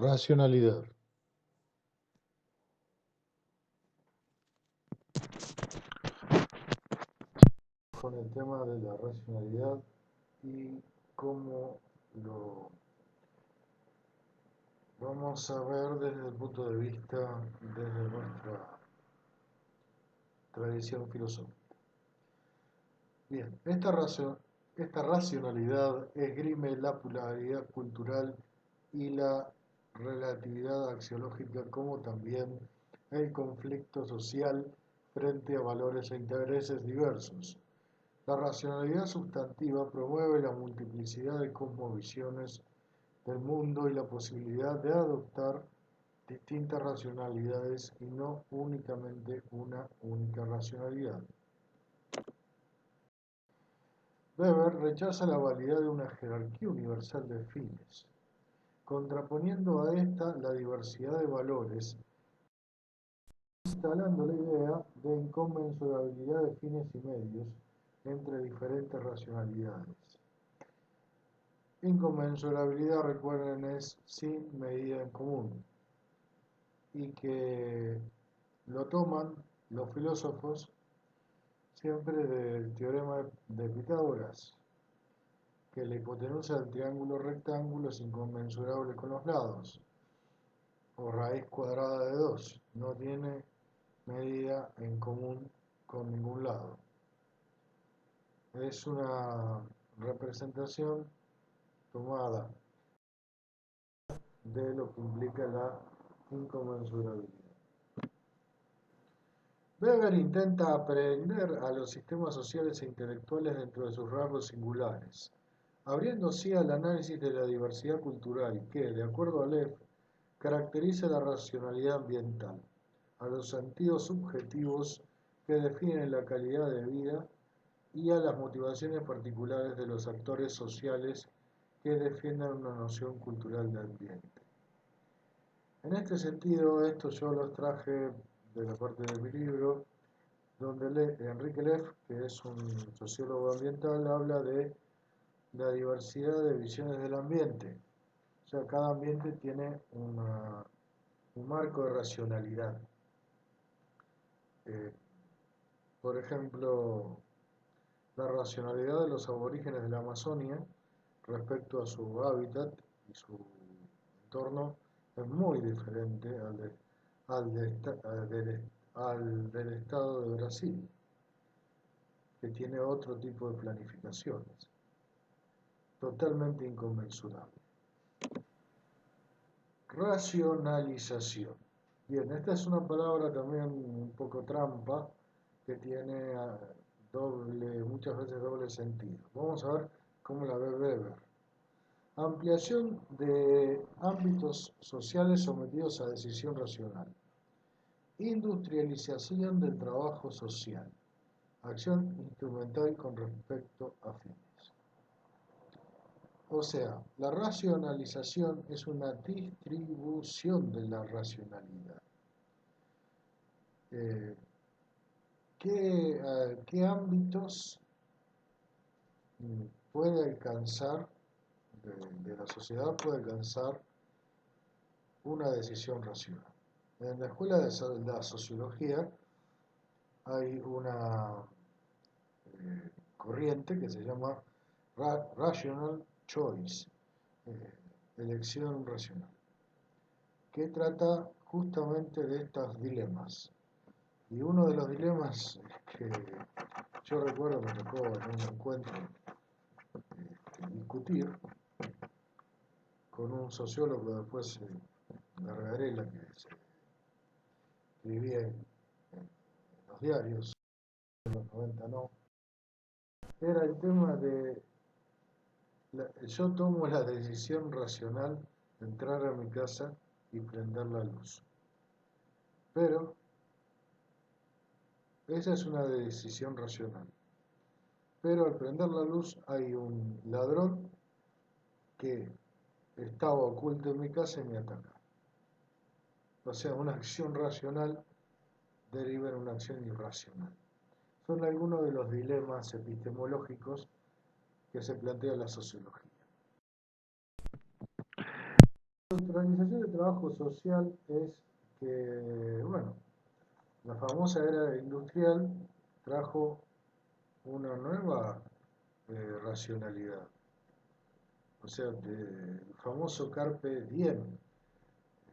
Racionalidad. Con el tema de la racionalidad y cómo lo vamos a ver desde el punto de vista desde nuestra tradición filosófica. Bien, esta racionalidad esgrime la pluralidad cultural y la relatividad axiológica, como también el conflicto social frente a valores e intereses diversos. La racionalidad sustantiva promueve la multiplicidad de cosmovisiones del mundo y la posibilidad de adoptar distintas racionalidades y no únicamente una única racionalidad. Weber rechaza la validez de una jerarquía universal de fines, contraponiendo a esta la diversidad de valores, instalando la idea de inconmensurabilidad de fines y medios entre diferentes racionalidades. Inconmensurabilidad, recuerden, es sin medida en común, y que lo toman los filósofos siempre del teorema de Pitágoras, que la hipotenusa del triángulo rectángulo es inconmensurable con los lados, o raíz cuadrada de 2, no tiene medida en común con ningún lado. Es una representación tomada de lo que implica la inconmensurabilidad. Weber intenta aprehender a los sistemas sociales e intelectuales dentro de sus rasgos singulares, abriendo así al análisis de la diversidad cultural que, de acuerdo a Lev, caracteriza la racionalidad ambiental, a los sentidos subjetivos que definen la calidad de vida y a las motivaciones particulares de los actores sociales que defiendan una noción cultural de ambiente. En este sentido, esto yo los traje de la parte de mi libro, donde Enrique Leff, que es un sociólogo ambiental, habla de la diversidad de visiones del ambiente. O sea, cada ambiente tiene un marco de racionalidad. Por ejemplo, la racionalidad de los aborígenes de la Amazonia respecto a su hábitat y su entorno es muy diferente al del estado de Brasil, que tiene otro tipo de planificaciones, totalmente inconmensurable. Racionalización. Bien, esta es una palabra también un poco trampa, que tiene muchas veces doble sentido. Vamos a ver cómo la ve Weber. Ampliación de ámbitos sociales sometidos a decisión racional. Industrialización del trabajo social. Acción instrumental con respecto a fines. O sea, la racionalización es una distribución de la racionalidad. ¿Qué ámbitos puede alcanzar, de la sociedad puede alcanzar una decisión racional? En la escuela de la sociología hay una corriente que se llama Rational Choice, elección racional, que trata justamente de estos dilemas. Y uno de los dilemas que yo recuerdo me tocó en un encuentro discutir con un sociólogo después Gargarella, que se escribía en los diarios, en los 90 no, era el tema de yo tomo la decisión racional de entrar a mi casa y prender la luz. Pero esa es una decisión racional. Pero al prender la luz hay un ladrón que estaba oculto en mi casa y me ataca. O sea, una acción racional deriva en una acción irracional. Son algunos de los dilemas epistemológicos que se plantea la sociología. Organización de trabajo social es que, bueno, la famosa era industrial trajo una nueva racionalidad. O sea, el famoso carpe diem,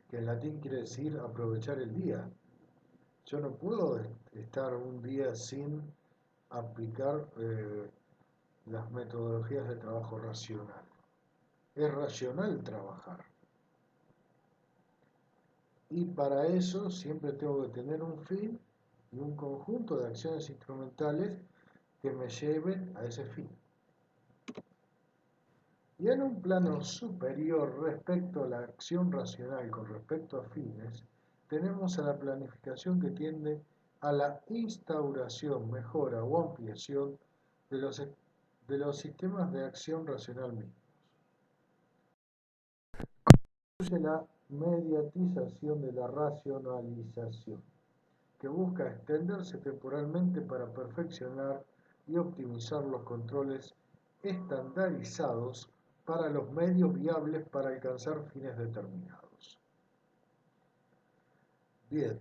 que en latín quiere decir aprovechar el día. Yo no puedo estar un día sin aplicar las metodologías de trabajo racional. Es racional trabajar. Y para eso siempre tengo que tener un fin y un conjunto de acciones instrumentales que me lleven a ese fin. Y en un plano superior respecto a la acción racional con respecto a fines, tenemos a la planificación que tiende a la instauración, mejora o ampliación de los sistemas de acción racional mismos. Incluye la mediatización de la racionalización, que busca extenderse temporalmente para perfeccionar y optimizar los controles estandarizados para los medios viables para alcanzar fines determinados. Bien,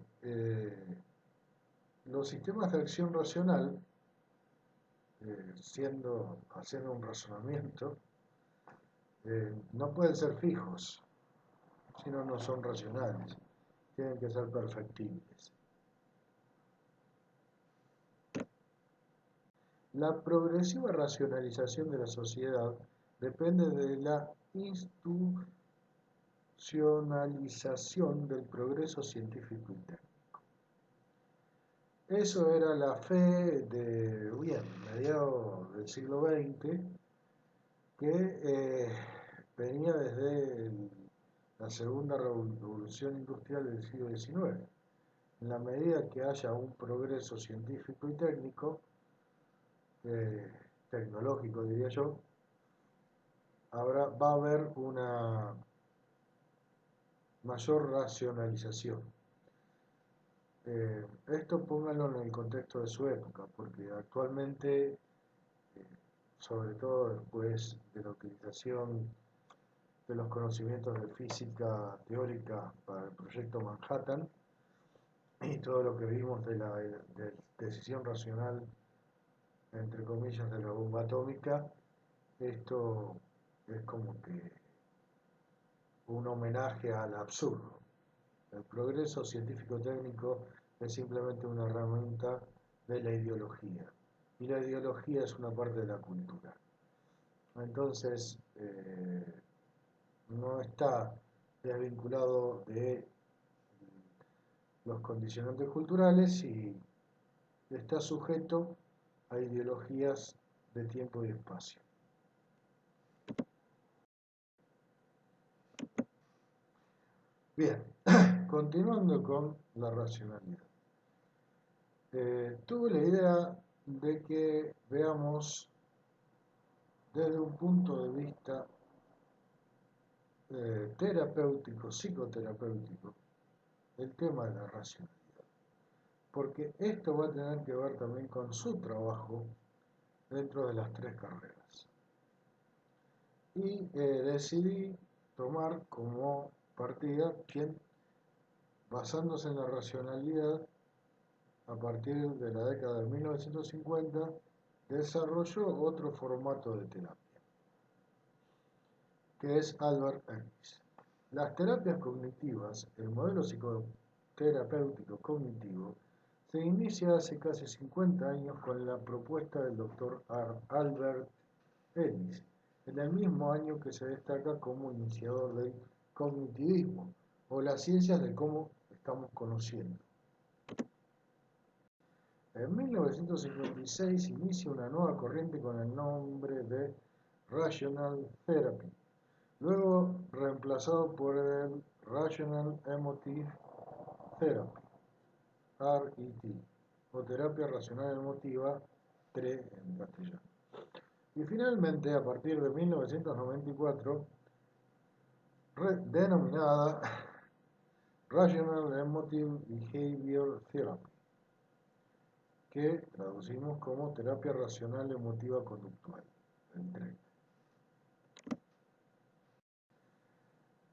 los sistemas de acción racional, haciendo un razonamiento, no pueden ser fijos, si no, no son racionales, tienen que ser perfectibles. La progresiva racionalización de la sociedad depende de la institucionalización del progreso científico y técnico. Eso era la fe de, bien, mediados del siglo XX, que venía desde la segunda revolución industrial del siglo XIX. En la medida que haya un progreso científico y técnico, tecnológico diría yo, va a haber una mayor racionalización. Esto pónganlo en el contexto de su época, porque actualmente, sobre todo después de la utilización de los conocimientos de física teórica para el proyecto Manhattan y todo lo que vimos de la decisión racional, entre comillas, de la bomba atómica, esto es como que un homenaje al absurdo. El progreso científico-técnico es simplemente una herramienta de la ideología. Y la ideología es una parte de la cultura. Entonces, no está desvinculado de los condicionantes culturales y está sujeto a ideologías de tiempo y espacio. Bien, continuando con la racionalidad. Tuve la idea de que veamos desde un punto de vista terapéutico, psicoterapéutico, el tema de la racionalidad. Porque esto va a tener que ver también con su trabajo dentro de las tres carreras. Y decidí tomar como partida quien, basándose en la racionalidad, a partir de la década de 1950, desarrolló otro formato de terapia, que es Albert Ellis. Las terapias cognitivas, el modelo psicoterapéutico cognitivo, se inicia hace casi 50 años con la propuesta del doctor Albert Ellis, en el mismo año que se destaca como iniciador del cognitivismo, o las ciencias de cómo estamos conociendo. En 1956 inicia una nueva corriente con el nombre de Rational Therapy, luego reemplazado por el Rational Emotive Therapy, RET, o terapia racional emotiva, TRE en castellano. Y finalmente, a partir de 1994, denominada Rational Emotive Behavior Therapy, que traducimos como terapia racional emotiva conductual, el TRE.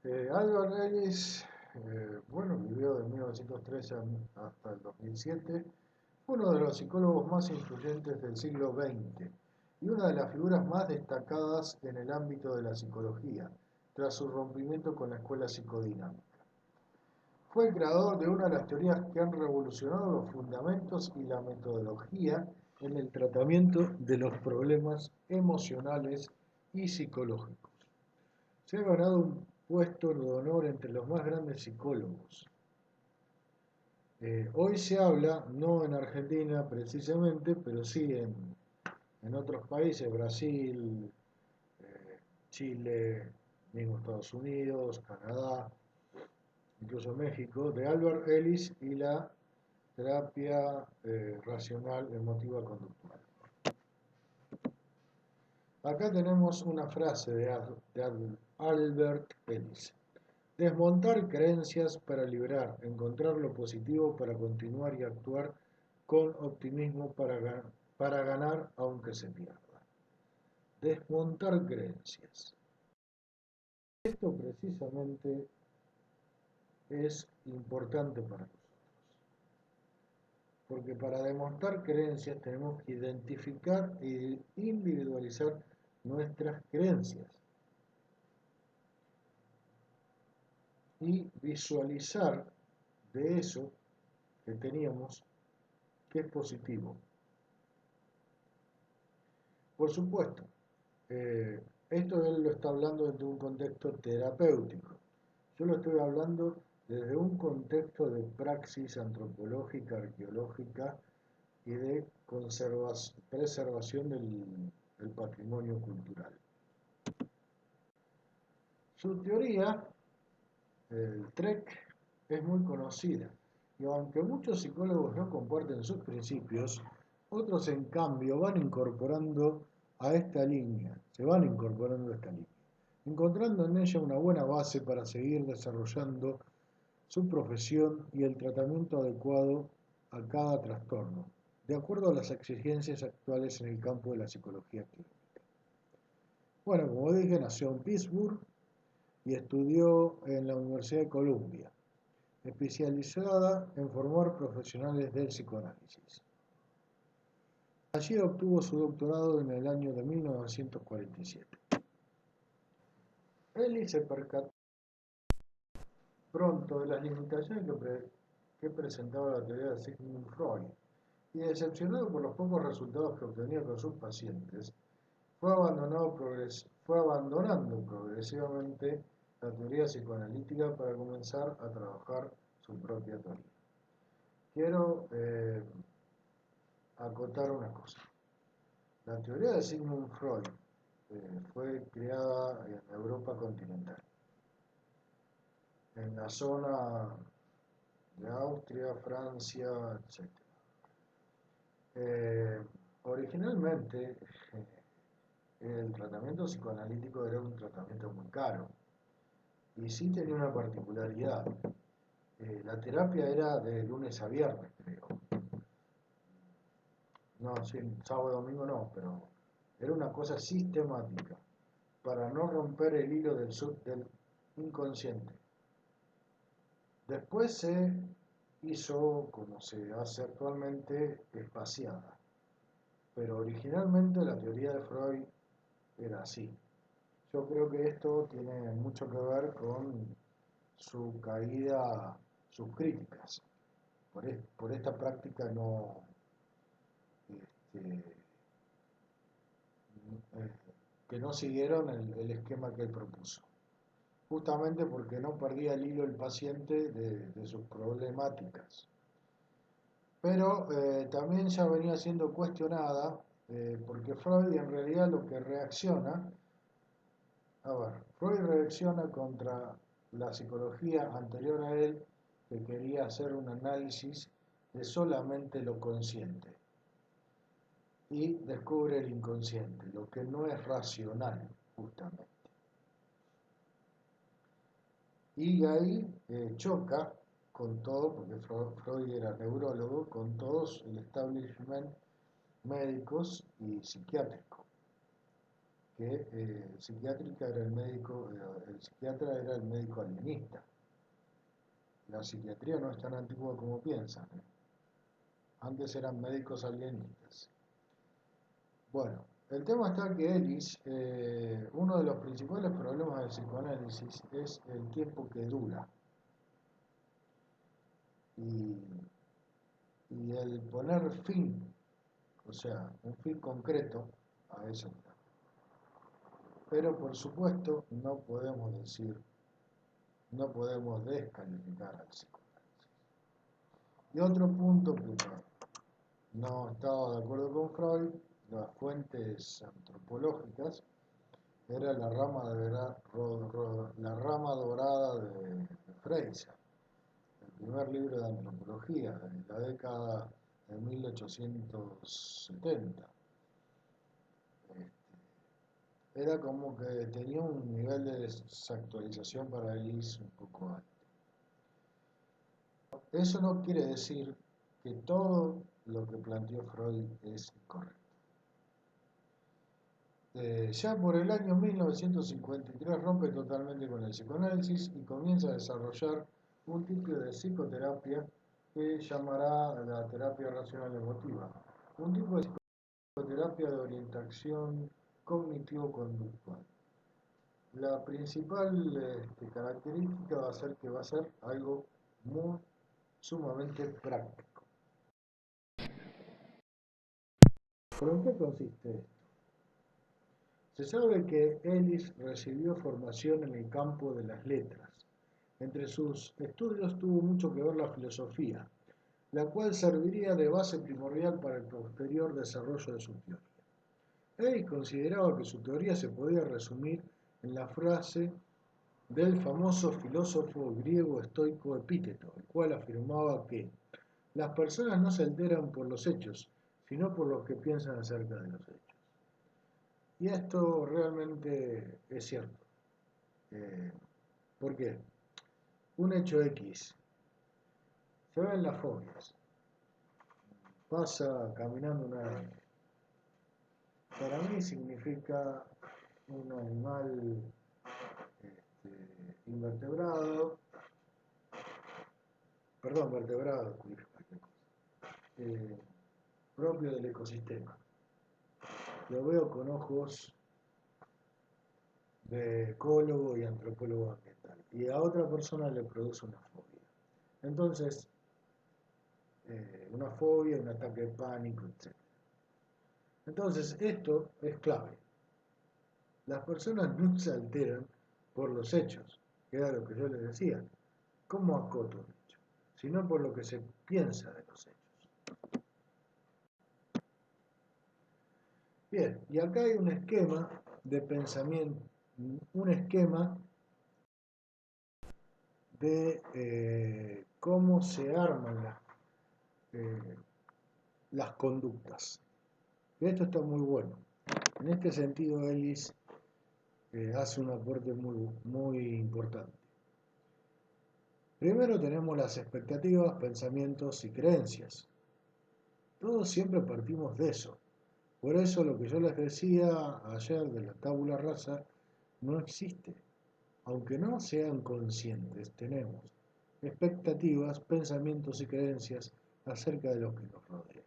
Albert Ellis, bueno, vivió de 1913 hasta el 2007, fue uno de los psicólogos más influyentes del siglo XX y una de las figuras más destacadas en el ámbito de la psicología, tras su rompimiento con la escuela psicodinámica. Fue el creador de una de las teorías que han revolucionado los fundamentos y la metodología en el tratamiento de los problemas emocionales y psicológicos. Se ha ganado un puesto de honor entre los más grandes psicólogos. Hoy se habla, no en Argentina precisamente, pero sí en otros países, Brasil, Chile, mismo Estados Unidos, Canadá, incluso México, de Albert Ellis y la terapia racional emotiva conductual. Acá tenemos una frase de Albert Ellis. Desmontar creencias para liberar, encontrar lo positivo para continuar y actuar con optimismo para ganar aunque se pierda. Desmontar creencias. Esto precisamente es importante para nosotros, porque para desmontar creencias tenemos que identificar e individualizar nuestras creencias y visualizar de eso que teníamos que es positivo. Por supuesto, esto él lo está hablando desde un contexto terapéutico. Yo lo estoy hablando desde un contexto de praxis antropológica, arqueológica y de preservación del patrimonio cultural. Su teoría, el TREC, es muy conocida y aunque muchos psicólogos no comparten sus principios, otros en cambio van incorporando a esta línea, se van incorporando a esta línea, encontrando en ella una buena base para seguir desarrollando su profesión y el tratamiento adecuado a cada trastorno, de acuerdo a las exigencias actuales en el campo de la psicología clínica. Bueno, como dije, nació en Pittsburgh y estudió en la Universidad de Columbia, especializada en formar profesionales del psicoanálisis. Allí obtuvo su doctorado en el año de 1947. Ellis se percató pronto de las limitaciones que presentaba la teoría de Sigmund Freud y, decepcionado por los pocos resultados que obtenía con sus pacientes, fue abandonando progresivamente la teoría psicoanalítica para comenzar a trabajar su propia teoría. Quiero acotar una cosa. La teoría de Sigmund Freud fue creada en Europa continental, en la zona de Austria, Francia, etc. Originalmente, el tratamiento psicoanalítico era un tratamiento muy caro y sí tenía una particularidad. La terapia era de lunes a viernes, creo. No, sí, sábado y domingo no, pero era una cosa sistemática para no romper el hilo del inconsciente. Después se hizo, como se hace actualmente, espaciada. Pero originalmente la teoría de Freud era así. Yo creo que esto tiene mucho que ver con su caída, sus críticas. Por esta práctica no, este, que no siguieron el esquema que él propuso. Justamente porque no perdía el hilo el paciente de sus problemáticas. Pero también ya venía siendo cuestionada porque Freud en realidad lo que reacciona, Freud reacciona contra la psicología anterior a él que quería hacer un análisis de solamente lo consciente y descubre el inconsciente, lo que no es racional justamente. Y ahí choca con todo, porque Freud era neurólogo, con todos el establishment médicos y psiquiátrico. que el psiquiatra era el médico alienista. La psiquiatría no es tan antigua como piensan, ¿eh? Antes eran médicos alienistas. Bueno, el tema está que Ellis, uno de los principales problemas del psicoanálisis es el tiempo que dura y, y el poner fin, o sea, un fin concreto a ese tema. Pero por supuesto no podemos descalificar al psicoanálisis. Y otro punto que no estaba de acuerdo con Freud, las fuentes antropológicas, era la rama dorada de Fraser, el primer libro de antropología de la década de 1870. Era como que tenía un nivel de desactualización para Ellis un poco alto. Eso no quiere decir que todo lo que planteó Freud es incorrecto. Ya por el año 1953 rompe totalmente con el psicoanálisis y comienza a desarrollar un tipo de psicoterapia que llamará la terapia racional emotiva, un tipo de psicoterapia de orientación cognitivo-conductual. La principal característica va a ser que va a ser algo muy sumamente práctico. ¿Pero en qué consiste esto? Se sabe que Ellis recibió formación en el campo de las letras. Entre sus estudios tuvo mucho que ver la filosofía, la cual serviría de base primordial para el posterior desarrollo de su teoría. Ellis consideraba que su teoría se podía resumir en la frase del famoso filósofo griego estoico Epíteto, el cual afirmaba que las personas no se alteran por los hechos, sino por lo que piensan acerca de los hechos. Y esto realmente es cierto. ¿Por qué? Un hecho X se ve en las fobias. Pasa caminando una araña. Para mí significa un animal invertebrado, perdón, vertebrado, propio del ecosistema. Lo veo con ojos de ecólogo y antropólogo ambiental. Y a otra persona le produce una fobia. Entonces, una fobia, un ataque de pánico, etc. Entonces, esto es clave. Las personas no se alteran por los hechos, que era lo que yo les decía. ¿Cómo acoto un hecho? Sino por lo que se piensa de los hechos. Bien, y acá hay un esquema de pensamiento, un esquema de cómo se arman las conductas. Y esto está muy bueno. En este sentido, Ellis hace un aporte muy importante. Primero tenemos las expectativas, pensamientos y creencias. Todos siempre partimos de eso. Por eso lo que yo les decía ayer de la tabula rasa no existe. Aunque no sean conscientes, tenemos expectativas, pensamientos y creencias acerca de lo que nos rodea,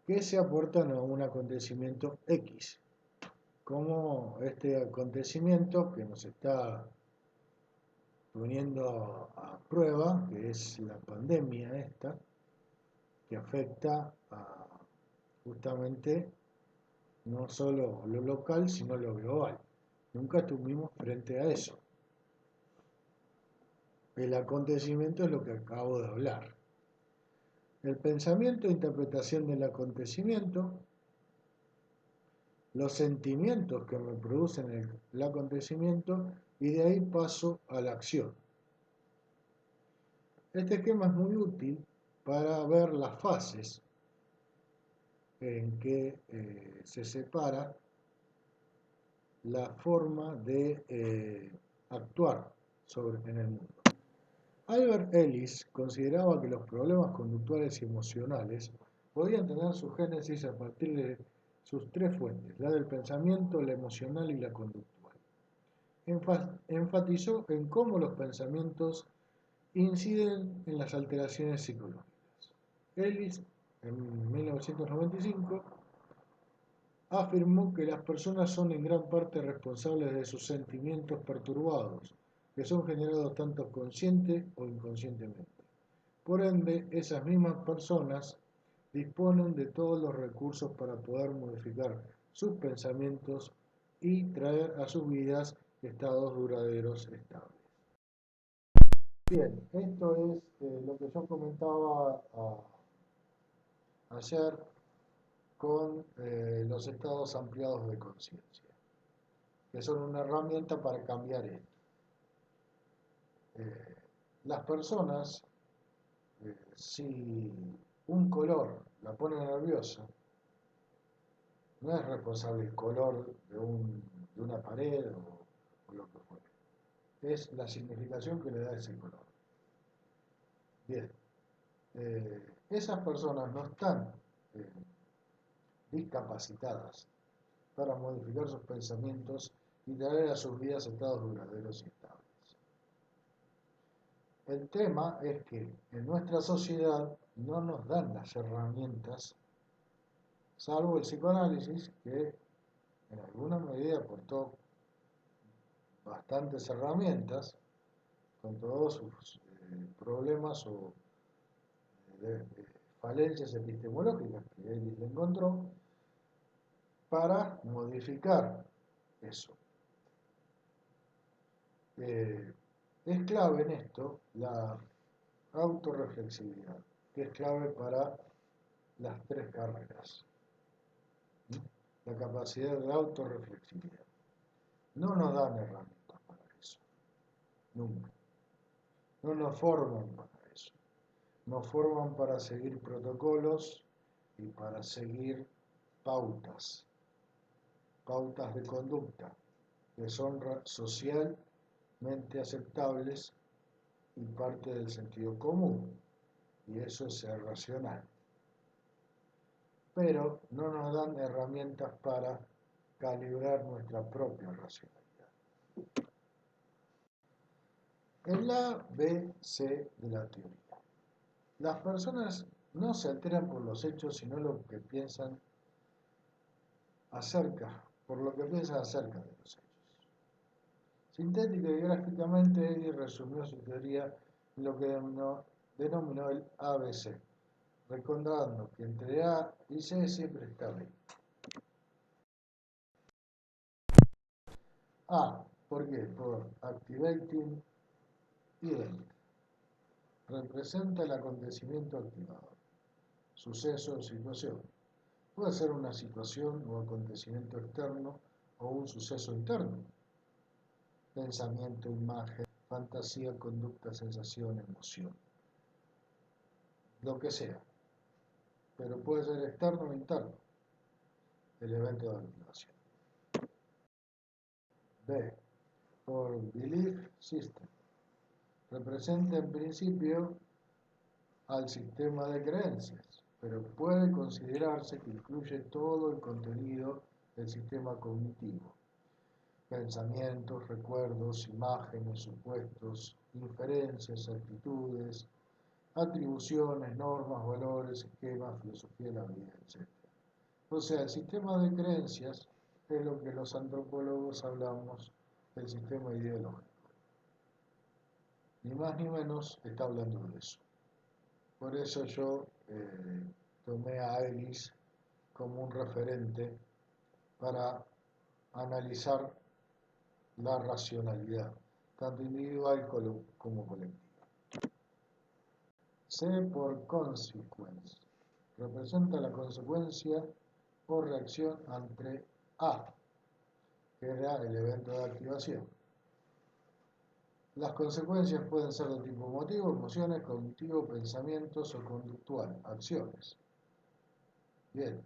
que se aportan a un acontecimiento X, como este acontecimiento que nos está poniendo a prueba, que es la pandemia esta, que afecta a justamente no solo lo local, sino lo global. Nunca estuvimos frente a eso. El acontecimiento es lo que acabo de hablar. El pensamiento e interpretación del acontecimiento, los sentimientos que me producen el acontecimiento y de ahí paso a la acción. Este esquema es muy útil para ver las fases en que se separa la forma de actuar en el mundo. Albert Ellis consideraba que los problemas conductuales y emocionales podían tener su génesis a partir de sus tres fuentes, la del pensamiento, la emocional y la conductual. Enfatizó en cómo los pensamientos inciden en las alteraciones psicológicas. Ellis, en 1995, afirmó que las personas son en gran parte responsables de sus sentimientos perturbados, que son generados tanto consciente o inconscientemente. Por ende, esas mismas personas disponen de todos los recursos para poder modificar sus pensamientos y traer a sus vidas estados duraderos estables. Bien, esto es lo que yo comentaba ayer con los estados ampliados de conciencia, que son una herramienta para cambiar esto. Las personas, si un color la pone nerviosa, no es responsable el color de una pared o lo que fuera. Es la significación que le da ese color. Bien, esas personas no están eh, discapacitadas para modificar sus pensamientos y traer a sus vidas estados duraderos y estables. El tema es que en nuestra sociedad no nos dan las herramientas, salvo el psicoanálisis, que en alguna medida aportó bastantes herramientas con todos sus problemas o falencias epistemológicas que él encontró para modificar eso. Es clave en esto la autorreflexividad, que es clave para las tres carreras. La capacidad de autorreflexividad. No nos dan herramientas para eso, nunca. No nos forman para eso. Nos forman para seguir protocolos y para seguir pautas de conducta que son socialmente aceptables y parte del sentido común, y eso es ser racional. Pero no nos dan herramientas para calibrar nuestra propia racionalidad. El A, B, C de la teoría. Las personas no se alteran por los hechos, sino lo que piensan por lo que piensan acerca de los hechos. Sintética y gráficamente, Eddy resumió su teoría en lo que denominó el ABC, recordando que entre A y C siempre está B. A, ¿por qué? Por Activating Event. Representa el acontecimiento activador, suceso o situación. Puede ser una situación o acontecimiento externo o un suceso interno. Pensamiento, imagen, fantasía, conducta, sensación, emoción. Lo que sea. Pero puede ser externo o interno. El evento de activación. B. Por Belief System. Representa en principio al sistema de creencias, pero puede considerarse que incluye todo el contenido del sistema cognitivo. Pensamientos, recuerdos, imágenes, supuestos, inferencias, actitudes, atribuciones, normas, valores, esquemas, filosofía de la vida, etc. O sea, el sistema de creencias es lo que los antropólogos hablamos del sistema ideológico. Ni más ni menos está hablando de eso. Por eso yo tomé a Ellis como un referente para analizar la racionalidad, tanto individual como colectiva. C por consequence. Representa la consecuencia o reacción ante A, que era el evento de activación. Las consecuencias pueden ser de tipo emotivo, emociones, cognitivo, pensamientos o conductual, acciones. Bien,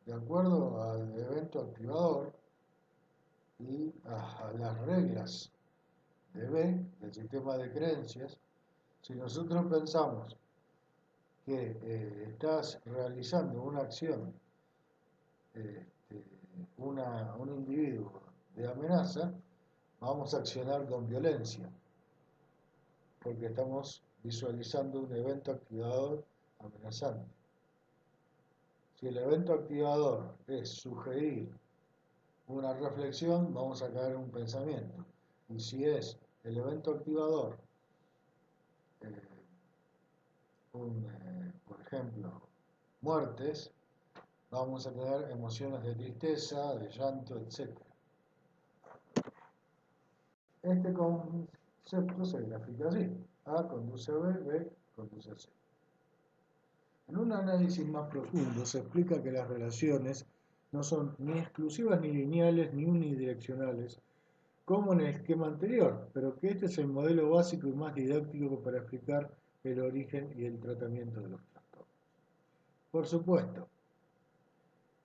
de acuerdo al evento activador y a las reglas de B, del sistema de creencias, si nosotros pensamos que estás realizando una acción este, un individuo de amenaza, vamos a accionar con violencia, porque estamos visualizando un evento activador amenazante. Si el evento activador es sugerir una reflexión, vamos a caer en un pensamiento. Y si es el evento activador, eh, por ejemplo, muertes, vamos a tener emociones de tristeza, de llanto, etc. Este concepto se grafica así. A conduce a B, B conduce a C. En un análisis más profundo se explica que las relaciones no son ni exclusivas ni lineales ni unidireccionales, como en el esquema anterior, pero que este es el modelo básico y más didáctico para explicar el origen y el tratamiento de los trastornos. Por supuesto,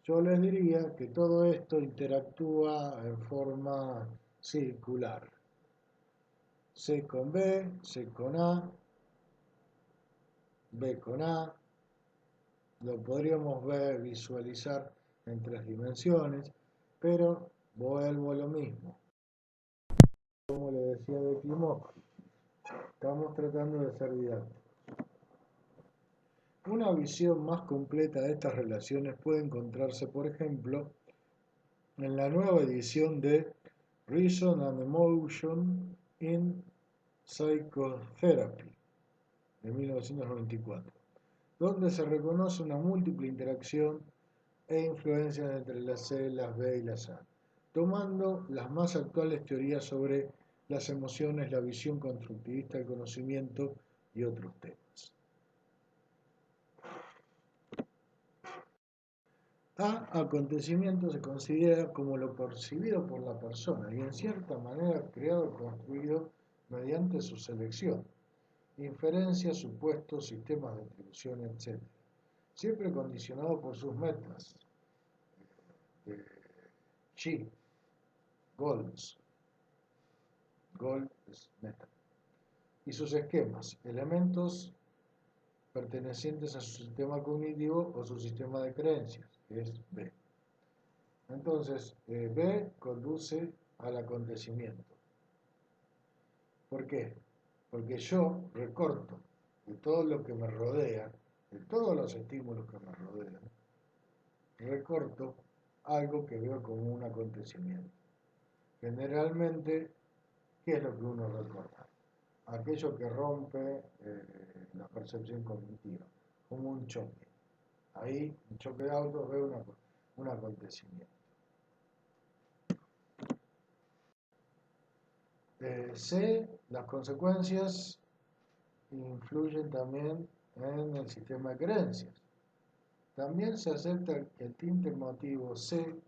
yo les diría que todo esto interactúa en forma circular. C con B, C con A, B con A, lo podríamos ver, visualizar en tres dimensiones, pero vuelvo a lo mismo. Como le decía de Klimovsky, estamos tratando de ser didácticos. Una visión más completa de estas relaciones puede encontrarse, por ejemplo, en la nueva edición de Reason and Emotion in Psychotherapy de 1994, donde se reconoce una múltiple interacción e influencias entre las C, las B y las A, tomando las más actuales teorías sobre las emociones, la visión constructivista del conocimiento y otros temas. Acontecimiento se considera como lo percibido por la persona y en cierta manera creado o construido mediante su selección, inferencia, supuestos, sistemas de atribución, etc. Siempre condicionado por sus metas, G, goals, goal es meta, y sus esquemas, elementos pertenecientes a su sistema cognitivo o su sistema de creencias, que es B. Entonces, B conduce al acontecimiento. ¿Por qué? Porque yo recorto de todo lo que me rodea, de todos los estímulos que me rodean, recorto algo que veo como un acontecimiento. Generalmente, ¿qué es lo que uno recorta? Aquello que rompe la percepción cognitiva, como un choque. Ahí, un choque de autos, veo un acontecimiento. C, las consecuencias influyen también en el sistema de creencias. También se acepta que el tinte emotivo C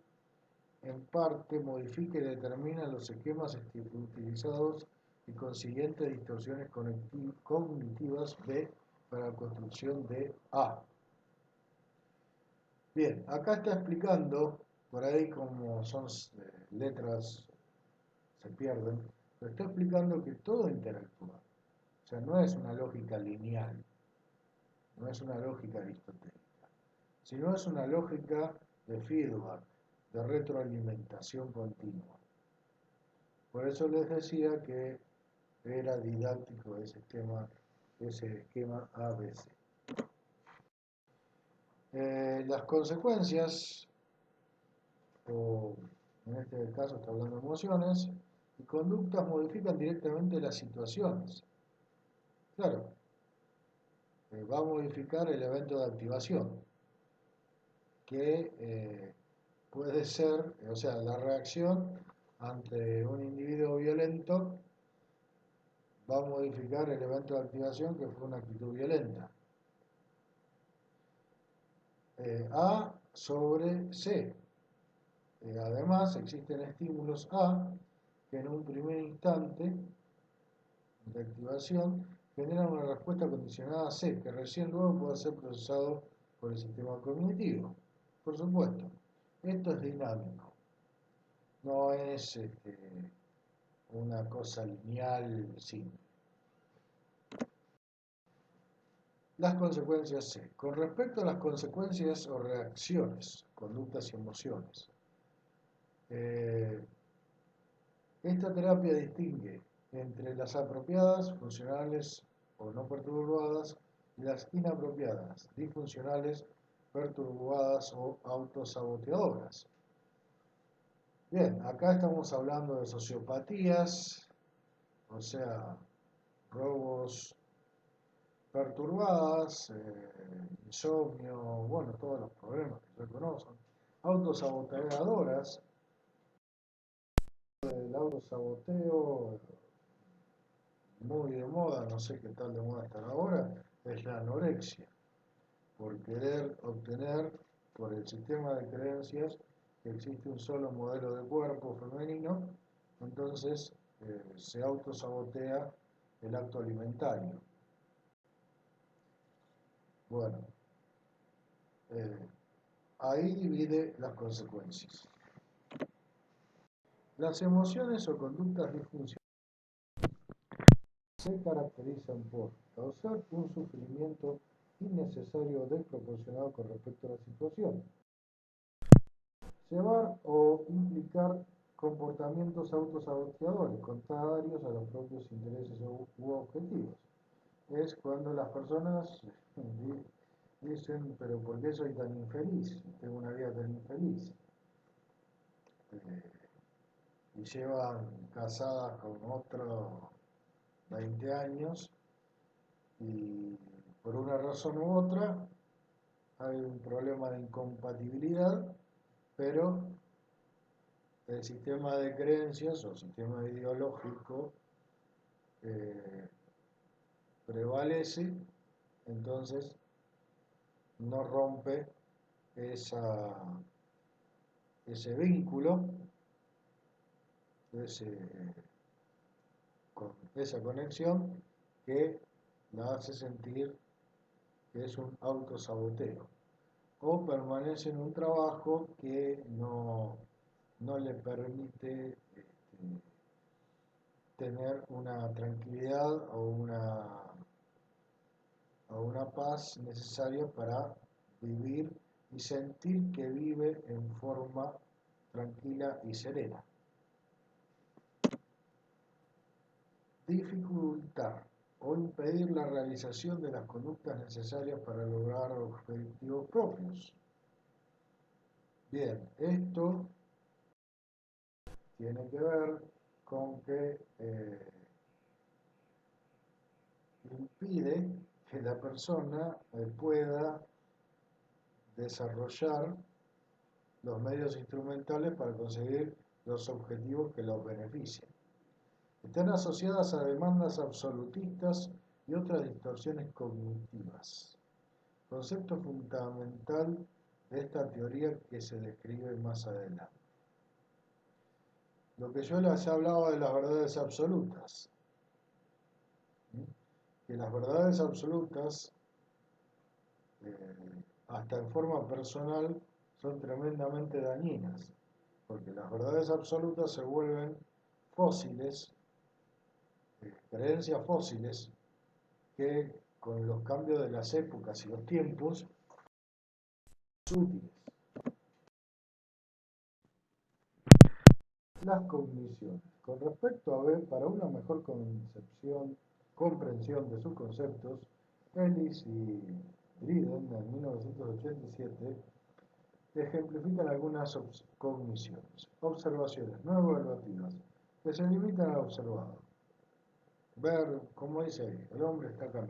en parte modifica y determina los esquemas utilizados y consiguientes distorsiones cognitivas B para la construcción de A. Bien, acá está explicando, por ahí como son letras se pierden, pero está explicando que todo interactúa. O sea, no es una lógica lineal, no es una lógica aristotélica, sino es una lógica de feedback, de retroalimentación continua. Por eso les decía que era didáctico ese esquema ABC. Las consecuencias, o en este caso está hablando de emociones, y conductas modifican directamente las situaciones. Claro, va a modificar el evento de activación, que puede ser, o sea, la reacción ante un individuo violento va a modificar el evento de activación que fue una actitud violenta. A sobre C. Además, existen estímulos A que en un primer instante de activación generan una respuesta condicionada a C, que recién luego puede ser procesado por el sistema cognitivo. Por supuesto, esto es dinámico, no es una cosa lineal simple. Las consecuencias C. Con respecto a las consecuencias o reacciones, conductas y emociones, eh, esta terapia distingue entre las apropiadas, funcionales o no perturbadas, y las inapropiadas, disfuncionales, perturbadas o autosaboteadoras. Bien, acá estamos hablando de sociopatías, o sea, robos perturbadas, insomnio, bueno, todos los problemas que se conocen, autosaboteadoras, el autosaboteo muy de moda, no sé qué tal de moda estará ahora, es la anorexia, por querer obtener, por el sistema de creencias, que existe un solo modelo de cuerpo femenino, entonces se autosabotea el acto alimentario. Bueno, ahí divide las consecuencias. Las emociones o conductas disfuncionales se caracterizan por causar un sufrimiento innecesario o desproporcionado con respecto a la situación, llevar o implicar comportamientos autosaboteadores, contrarios a los propios intereses u objetivos. Es cuando las personas dicen, pero ¿por qué soy tan infeliz? Tengo una vida tan infeliz. Y llevan casadas con otro 20 años y por una razón u otra hay un problema de incompatibilidad, pero el sistema de creencias o sistema ideológico prevalece, entonces no rompe ese vínculo, esa conexión que la hace sentir que es un autosaboteo, o permanece en un trabajo que no le permite tener una tranquilidad o una paz necesaria para vivir y sentir que vive en forma tranquila y serena. Dificultar o impedir la realización de las conductas necesarias para lograr objetivos propios. Bien, esto tiene que ver con que impide que la persona pueda desarrollar los medios instrumentales para conseguir los objetivos que los benefician. Están asociadas a demandas absolutistas y otras distorsiones cognitivas. Concepto fundamental de esta teoría que se describe más adelante. Lo que yo les hablaba de las verdades absolutas, que las verdades absolutas, hasta en forma personal, son tremendamente dañinas, porque las verdades absolutas se vuelven fósiles, creencias fósiles, que con los cambios de las épocas y los tiempos son útiles. Las cogniciones. Con respecto a B, para una mejor comprensión de sus conceptos, Ellis y Dryden en 1987 ejemplifican algunas cogniciones, observaciones no evaluativas, que se limitan al observado. Ver, como dice ahí, el hombre está caminando.